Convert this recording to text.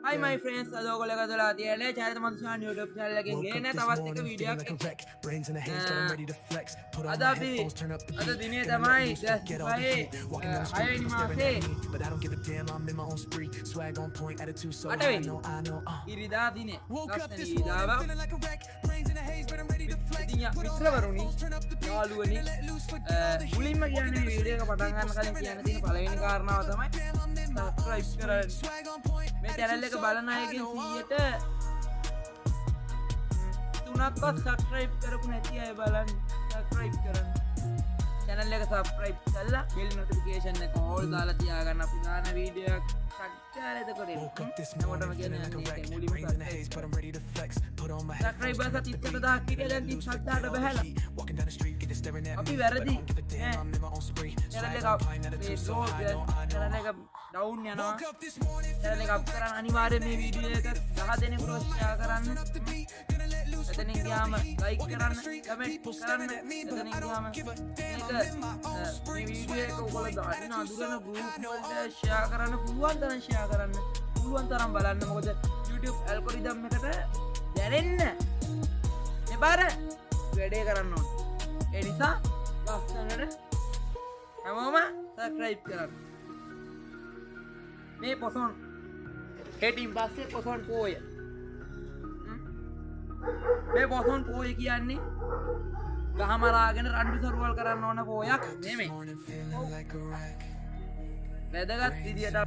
Hi my friends, අද ඔයගොල්ලෝ එකතු වෙලා තියෙන්නේ චරිත මන්ත්‍රාන් YouTube channel එකෙන් ගේන තවත් එක වීඩියෝ එකක් එක්ක. අද අපි අද දිනේ තමයි 6 මාසේ 8 ඉරිදා දිනේ. ලස්සන ඉරිදාවක්. මිත්‍රවරුනි, යාළුවනි, මුලින්ම කියන්නේ වීඩියෝ එක පටන් ගන්න කලින් කියන්න තියෙන පළවෙනි කාරණාව තමයි subscribe කරන්න. මේ channel එක බලන අයගෙන් 100ට 3ක්වත් subscribe කරපු නැති අය බලන්න subscribe කරන්න. channel එක subscribe කරලා bell notification එක all දාලා තියාගන්න. අපි දාන වීඩියෝ එකක් සක්කාර එතකොට එනකොටම කියන්නේ මුලින්ම subscribers 30000ක් හිටිය දැන් 37000ට බහැලා. අපි වැරදි channel එක down යනවා. channel එක up කරන්න අනිවාර්යයෙන් මේ වීඩියෝ එක 10 දෙනෙකුට share කරන්න. එතනින් ගියාම like කරන්න, comment කරන්න. එතනින් ගියාම මේක මේ වීඩියෝ එක ඔයගොල්ලෝ දාන්න අඳුරන group වලට share කරන්න පුළුවන් තරම් share කරන්න. පුළුවන් තරම් බලන්න. මොකද YouTube algorithm එකට දැනෙන්න මේ බාර වැඩේ කරන්න ඕනේ. ඒ නිසා ලස්සනට හැමෝම subscribe කරන්න. මේ පොසොන් හෙටින් පස්සේ පොසොන් පෝය. මේ පොසොන් පෝය කියන්නේ ගහමරාගෙන රණ්ඩු සරුවල් කරන්න ඕන පෝයක් නෙමෙයි. වැදගත් විදියට